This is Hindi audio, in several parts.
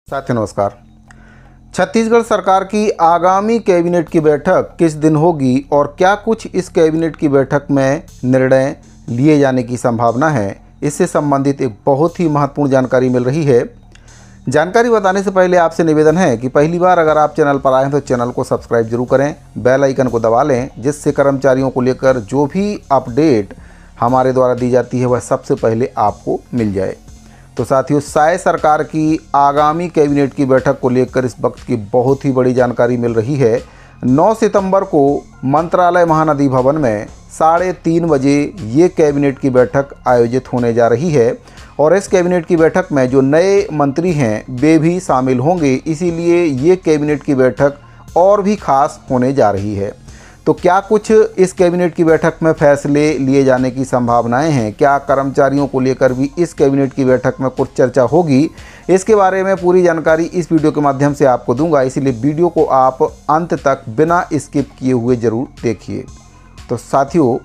साथियों नमस्कार। छत्तीसगढ़ सरकार की आगामी कैबिनेट की बैठक किस दिन होगी और क्या कुछ इस कैबिनेट की बैठक में निर्णय लिए जाने की संभावना है, इससे संबंधित एक बहुत ही महत्वपूर्ण जानकारी मिल रही है। जानकारी बताने से पहले आपसे निवेदन है कि पहली बार अगर आप चैनल पर आए हैं तो चैनल को सब्सक्राइब जरूर करें, बेल आइकन को दबा लें, जिससे कर्मचारियों को लेकर जो भी अपडेट हमारे द्वारा दी जाती है वह सबसे पहले आपको मिल जाए। तो साथियों, साय सरकार की आगामी कैबिनेट की बैठक को लेकर इस वक्त की बहुत ही बड़ी जानकारी मिल रही है। 9 सितंबर को मंत्रालय महानदी भवन में 3:30 बजे ये कैबिनेट की बैठक आयोजित होने जा रही है और इस कैबिनेट की बैठक में जो नए मंत्री हैं वे भी शामिल होंगे, इसीलिए ये कैबिनेट की बैठक और भी खास होने जा रही है। तो क्या कुछ इस कैबिनेट की बैठक में फैसले लिए जाने की संभावनाएं हैं, क्या कर्मचारियों को लेकर भी इस कैबिनेट की बैठक में कुछ चर्चा होगी, इसके बारे में पूरी जानकारी इस वीडियो के माध्यम से आपको दूंगा, इसीलिए वीडियो को आप अंत तक बिना स्किप किए हुए ज़रूर देखिए। तो साथियों,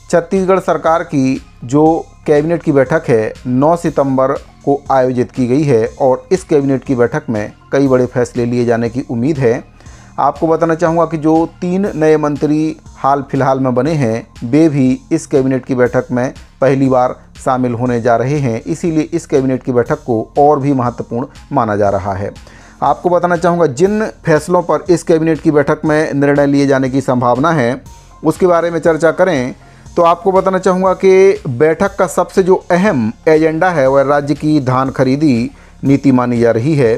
छत्तीसगढ़ सरकार की जो कैबिनेट की बैठक है 9 सितंबर को आयोजित की गई है और इस कैबिनेट की बैठक में कई बड़े फैसले लिए जाने की उम्मीद है। आपको बताना चाहूँगा कि जो 3 नए मंत्री हाल फिलहाल में बने हैं वे भी इस कैबिनेट की बैठक में पहली बार शामिल होने जा रहे हैं, इसीलिए इस कैबिनेट की बैठक को और भी महत्वपूर्ण माना जा रहा है। आपको बताना चाहूँगा जिन फैसलों पर इस कैबिनेट की बैठक में निर्णय लिए जाने की संभावना है उसके बारे में चर्चा करें तो आपको बताना चाहूँगा कि बैठक का सबसे जो अहम एजेंडा है वह राज्य की धान खरीदी नीति मानी जा रही है।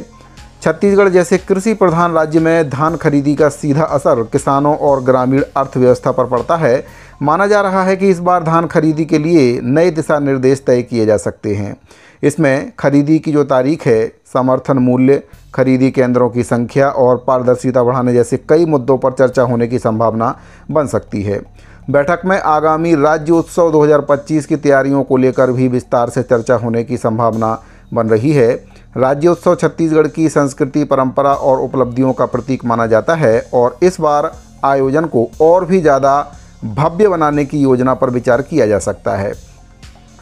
छत्तीसगढ़ जैसे कृषि प्रधान राज्य में धान खरीदी का सीधा असर किसानों और ग्रामीण अर्थव्यवस्था पर पड़ता है। माना जा रहा है कि इस बार धान खरीदी के लिए नए दिशा निर्देश तय किए जा सकते हैं। इसमें खरीदी की जो तारीख है, समर्थन मूल्य, खरीदी केंद्रों की संख्या और पारदर्शिता बढ़ाने जैसे कई मुद्दों पर चर्चा होने की संभावना बन सकती है। बैठक में आगामी राज्य उत्सव 2025 की तैयारियों को लेकर भी विस्तार से चर्चा होने की संभावना बन रही है। राज्योत्सव छत्तीसगढ़ की संस्कृति, परंपरा और उपलब्धियों का प्रतीक माना जाता है और इस बार आयोजन को और भी ज़्यादा भव्य बनाने की योजना पर विचार किया जा सकता है।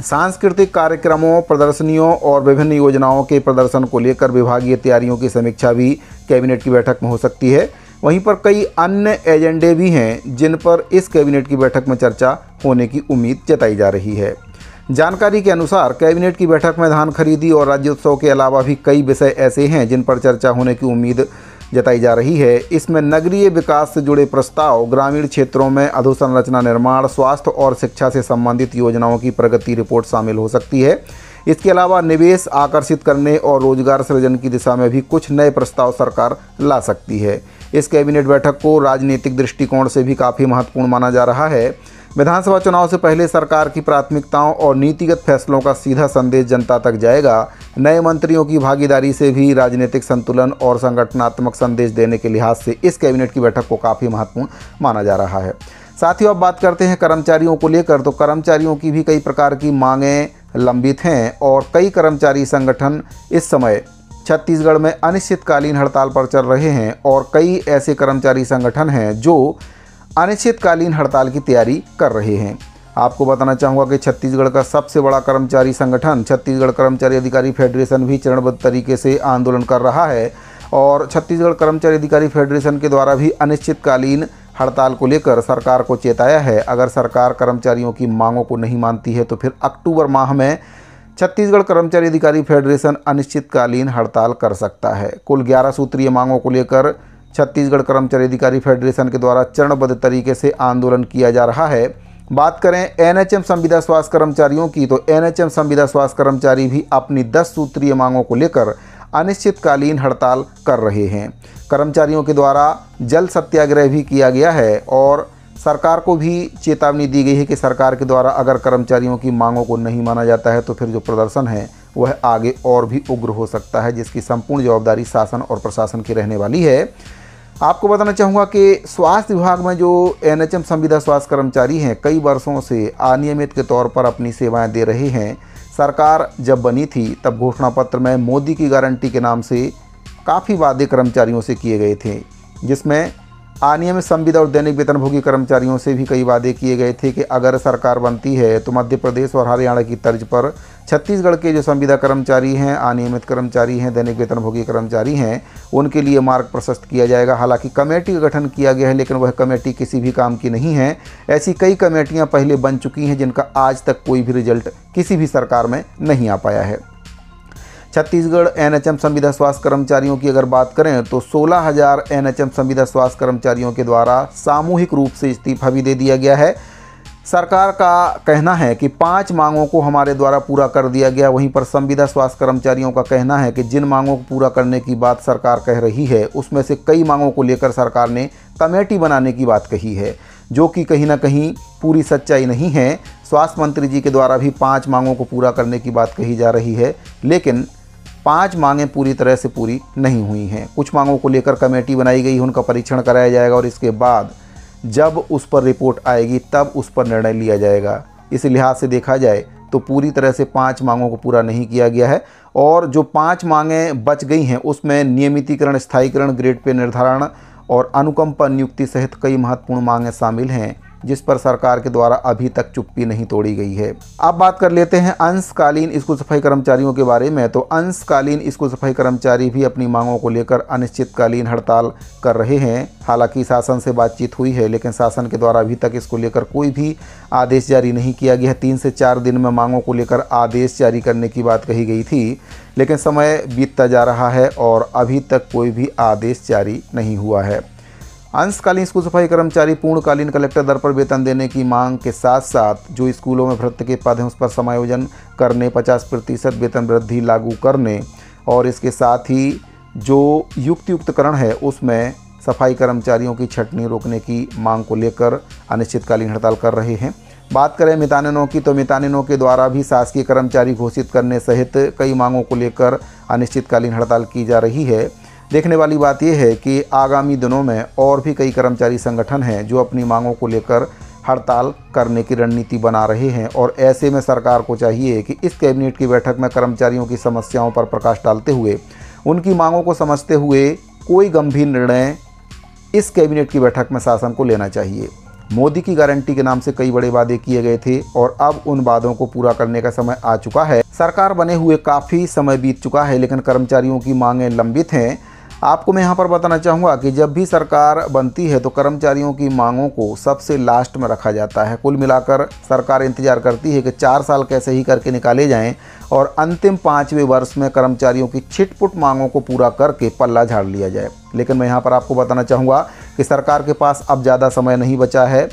सांस्कृतिक कार्यक्रमों, प्रदर्शनियों और विभिन्न योजनाओं के प्रदर्शन को लेकर विभागीय तैयारियों की समीक्षा भी कैबिनेट की बैठक में हो सकती है। वहीं पर कई अन्य एजेंडे भी हैं जिन पर इस कैबिनेट की बैठक में चर्चा होने की उम्मीद जताई जा रही है। जानकारी के अनुसार कैबिनेट की बैठक में धान खरीदी और राज्योत्सव के अलावा भी कई विषय ऐसे हैं जिन पर चर्चा होने की उम्मीद जताई जा रही है। इसमें नगरीय विकास से जुड़े प्रस्ताव, ग्रामीण क्षेत्रों में अधोसंरचना निर्माण, स्वास्थ्य और शिक्षा से संबंधित योजनाओं की प्रगति रिपोर्ट शामिल हो सकती है। इसके अलावा निवेश आकर्षित करने और रोजगार सृजन की दिशा में भी कुछ नए प्रस्ताव सरकार ला सकती है। इस कैबिनेट बैठक को राजनीतिक दृष्टिकोण से भी काफ़ी महत्वपूर्ण माना जा रहा है। विधानसभा चुनाव से पहले सरकार की प्राथमिकताओं और नीतिगत फैसलों का सीधा संदेश जनता तक जाएगा। नए मंत्रियों की भागीदारी से भी राजनीतिक संतुलन और संगठनात्मक संदेश देने के लिहाज से इस कैबिनेट की बैठक को काफ़ी महत्वपूर्ण माना जा रहा है। साथियों, अब बात करते हैं कर्मचारियों को लेकर। तो कर्मचारियों की भी कई प्रकार की मांगें लंबित हैं और कई कर्मचारी संगठन इस समय छत्तीसगढ़ में अनिश्चितकालीन हड़ताल पर चल रहे हैं और कई ऐसे कर्मचारी संगठन हैं जो अनिश्चितकालीन हड़ताल की तैयारी कर रहे हैं। आपको बताना चाहूँगा कि छत्तीसगढ़ का सबसे बड़ा कर्मचारी संगठन छत्तीसगढ़ कर्मचारी अधिकारी फेडरेशन भी चरणबद्ध तरीके से आंदोलन कर रहा है और छत्तीसगढ़ कर्मचारी अधिकारी फेडरेशन के द्वारा भी अनिश्चितकालीन हड़ताल को लेकर सरकार को चेताया है। अगर सरकार कर्मचारियों की मांगों को नहीं मानती है तो फिर अक्टूबर माह में छत्तीसगढ़ कर्मचारी अधिकारी फेडरेशन अनिश्चितकालीन हड़ताल कर सकता है। कुल 11 सूत्रीय मांगों को लेकर छत्तीसगढ़ कर्मचारी अधिकारी फेडरेशन के द्वारा चरणबद्ध तरीके से आंदोलन किया जा रहा है। बात करें एनएचएम संविदा स्वास्थ्य कर्मचारियों की तो एनएचएम संविदा स्वास्थ्य कर्मचारी भी अपनी 10 सूत्रीय मांगों को लेकर अनिश्चितकालीन हड़ताल कर रहे हैं। कर्मचारियों के द्वारा जल सत्याग्रह भी किया गया है और सरकार को भी चेतावनी दी गई है कि सरकार के द्वारा अगर कर्मचारियों की मांगों को नहीं माना जाता है तो फिर जो प्रदर्शन है वह आगे और भी उग्र हो सकता है, जिसकी संपूर्ण जवाबदारी शासन और प्रशासन की रहने वाली है। आपको बताना चाहूँगा कि स्वास्थ्य विभाग में जो एनएचएम संविदा स्वास्थ्य कर्मचारी हैं कई वर्षों से अनियमित के तौर पर अपनी सेवाएं दे रहे हैं। सरकार जब बनी थी तब घोषणा पत्र में मोदी की गारंटी के नाम से काफ़ी वादे कर्मचारियों से किए गए थे, जिसमें अनियमित संविदा और दैनिक वेतनभोगी कर्मचारियों से भी कई वादे किए गए थे कि अगर सरकार बनती है तो मध्य प्रदेश और हरियाणा की तर्ज पर छत्तीसगढ़ के जो संविदा कर्मचारी हैं, अनियमित कर्मचारी हैं, दैनिक वेतनभोगी कर्मचारी हैं, उनके लिए मार्ग प्रशस्त किया जाएगा। हालांकि कमेटी का गठन किया गया है, लेकिन वह कमेटी किसी भी काम की नहीं है। ऐसी कई कमेटियां पहले बन चुकी हैं जिनका आज तक कोई भी रिजल्ट किसी भी सरकार में नहीं आ पाया है। छत्तीसगढ़ एनएचएम संविदा स्वास्थ्य कर्मचारियों की अगर बात करें तो 16,000 एनएचएम संविदा स्वास्थ्य कर्मचारियों के द्वारा सामूहिक रूप से इस्तीफा भी दे दिया गया है। सरकार का कहना है कि 5 मांगों को हमारे द्वारा पूरा कर दिया गया। वहीं पर संविदा स्वास्थ्य कर्मचारियों का कहना है कि जिन मांगों को पूरा करने की बात सरकार कह रही है उसमें से कई मांगों को लेकर सरकार ने कमेटी बनाने की बात कही है, जो कि कहीं ना कहीं पूरी सच्चाई नहीं है। स्वास्थ्य मंत्री जी के द्वारा भी 5 मांगों को पूरा करने की बात कही जा रही है, लेकिन 5 मांगें पूरी तरह से पूरी नहीं हुई हैं। कुछ मांगों को लेकर कमेटी बनाई गई, उनका परीक्षण कराया जाएगा और इसके बाद जब उस पर रिपोर्ट आएगी तब उस पर निर्णय लिया जाएगा। इस लिहाज से देखा जाए तो पूरी तरह से 5 मांगों को पूरा नहीं किया गया है और जो 5 मांगें बच गई हैं उसमें नियमितीकरण, स्थायीकरण, ग्रेड पे निर्धारण और अनुकंपा नियुक्ति सहित कई महत्वपूर्ण मांगें शामिल हैं, जिस पर सरकार के द्वारा अभी तक चुप्पी नहीं तोड़ी गई है। अब बात कर लेते हैं अंशकालीन स्कूल सफाई कर्मचारियों के बारे में। तो अंशकालीन स्कूल सफाई कर्मचारी भी अपनी मांगों को लेकर अनिश्चितकालीन हड़ताल कर रहे हैं। हालांकि शासन से बातचीत हुई है, लेकिन शासन के द्वारा अभी तक इसको लेकर कोई भी आदेश जारी नहीं किया गया है। 3 से 4 दिन में मांगों को लेकर आदेश जारी करने की बात कही गई थी, लेकिन समय बीतता जा रहा है और अभी तक कोई भी आदेश जारी नहीं हुआ है। अंशकालीन स्कूल सफाई कर्मचारी पूर्णकालीन कलेक्टर दर पर वेतन देने की मांग के साथ साथ जो स्कूलों में भर्ती के पद हैं उस पर समायोजन करने, 50% वेतन वृद्धि लागू करने और इसके साथ ही जो युक्तियुक्तकरण है उसमें सफाई कर्मचारियों की छंटनी रोकने की मांग को लेकर अनिश्चितकालीन हड़ताल कर रहे हैं। बात करें मितानिनों की तो मितानिनों के द्वारा भी शासकीय कर्मचारी घोषित करने सहित कई मांगों को लेकर अनिश्चितकालीन हड़ताल की जा रही है। देखने वाली बात यह है कि आगामी दिनों में और भी कई कर्मचारी संगठन हैं जो अपनी मांगों को लेकर हड़ताल करने की रणनीति बना रहे हैं और ऐसे में सरकार को चाहिए कि इस कैबिनेट की बैठक में कर्मचारियों की समस्याओं पर प्रकाश डालते हुए उनकी मांगों को समझते हुए कोई गंभीर निर्णय इस कैबिनेट की बैठक में शासन को लेना चाहिए। मोदी की गारंटी के नाम से कई बड़े वादे किए गए थे और अब उन वादों को पूरा करने का समय आ चुका है। सरकार बने हुए काफ़ी समय बीत चुका है, लेकिन कर्मचारियों की मांगें लंबित हैं। आपको मैं यहाँ पर बताना चाहूँगा कि जब भी सरकार बनती है तो कर्मचारियों की मांगों को सबसे लास्ट में रखा जाता है। कुल मिलाकर सरकार इंतजार करती है कि 4 साल कैसे ही करके निकाले जाएं और अंतिम 5वें वर्ष में कर्मचारियों की छिटपुट मांगों को पूरा करके पल्ला झाड़ लिया जाए। लेकिन मैं यहाँ पर आपको बताना चाहूँगा कि सरकार के पास अब ज़्यादा समय नहीं बचा है।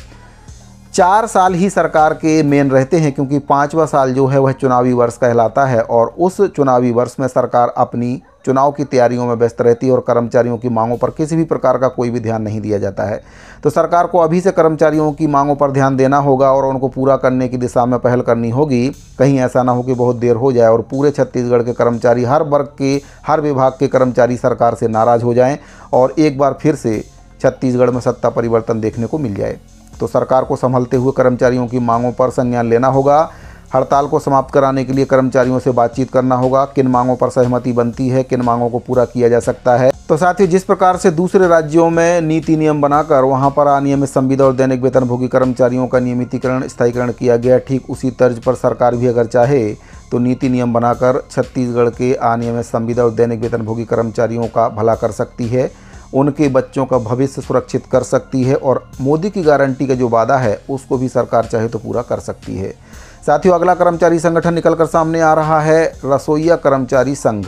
4 साल ही सरकार के मेन रहते हैं, क्योंकि 5वां साल जो है वह चुनावी वर्ष कहलाता है और उस चुनावी वर्ष में सरकार अपनी चुनाव की तैयारियों में व्यस्त रहती है और कर्मचारियों की मांगों पर किसी भी प्रकार का कोई भी ध्यान नहीं दिया जाता है। तो सरकार को अभी से कर्मचारियों की मांगों पर ध्यान देना होगा और उनको पूरा करने की दिशा में पहल करनी होगी। कहीं ऐसा ना हो कि बहुत देर हो जाए और पूरे छत्तीसगढ़ के कर्मचारी, हर वर्ग के, हर विभाग के कर्मचारी सरकार से नाराज़ हो जाएं और एक बार फिर से छत्तीसगढ़ में सत्ता परिवर्तन देखने को मिल जाए। तो सरकार को संभलते हुए कर्मचारियों की मांगों पर संज्ञान लेना होगा। हड़ताल को समाप्त कराने के लिए कर्मचारियों से बातचीत करना होगा, किन मांगों पर सहमति बनती है, किन मांगों को पूरा किया जा सकता है। तो साथ ही जिस प्रकार से दूसरे राज्यों में नीति नियम बनाकर वहां पर अनियमित संविदा और दैनिक वेतनभोगी कर्मचारियों का नियमितीकरण, स्थायीकरण किया गया, ठीक उसी तर्ज पर सरकार भी अगर चाहे तो नीति नियम बनाकर छत्तीसगढ़ के अनियमित संविदा और दैनिक वेतनभोगी कर्मचारियों का भला कर सकती है, उनके बच्चों का भविष्य सुरक्षित कर सकती है और मोदी की गारंटी का जो वादा है उसको भी सरकार चाहे तो पूरा कर सकती है। साथियों, अगला कर्मचारी संगठन निकलकर सामने आ रहा है रसोइया कर्मचारी संघ।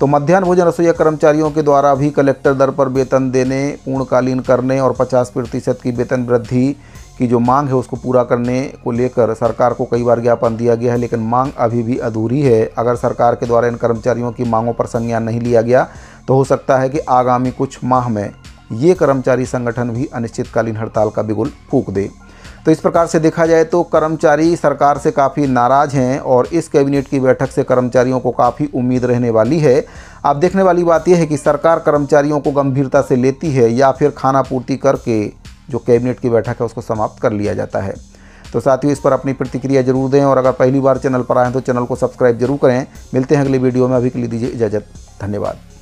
तो मध्याह्न भोजन रसोइया कर्मचारियों के द्वारा भी कलेक्टर दर पर वेतन देने, पूर्णकालीन करने और 50% की वेतन वृद्धि की जो मांग है उसको पूरा करने को लेकर सरकार को कई बार ज्ञापन दिया गया है, लेकिन मांग अभी भी अधूरी है। अगर सरकार के द्वारा इन कर्मचारियों की मांगों पर संज्ञान नहीं लिया गया तो हो सकता है कि आगामी कुछ माह में ये कर्मचारी संगठन भी अनिश्चितकालीन हड़ताल का बिगुल फूंक दे। तो इस प्रकार से देखा जाए तो कर्मचारी सरकार से काफ़ी नाराज़ हैं और इस कैबिनेट की बैठक से कर्मचारियों को काफ़ी उम्मीद रहने वाली है। अब देखने वाली बात यह है कि सरकार कर्मचारियों को गंभीरता से लेती है या फिर खाना पूर्ति करके जो कैबिनेट की बैठक है उसको समाप्त कर लिया जाता है। तो साथियों, इस पर अपनी प्रतिक्रिया जरूर दें और अगर पहली बार चैनल पर आएँ तो चैनल को सब्सक्राइब जरूर करें। मिलते हैं अगली वीडियो में, अभी के लिए दीजिए इजाज़त। धन्यवाद।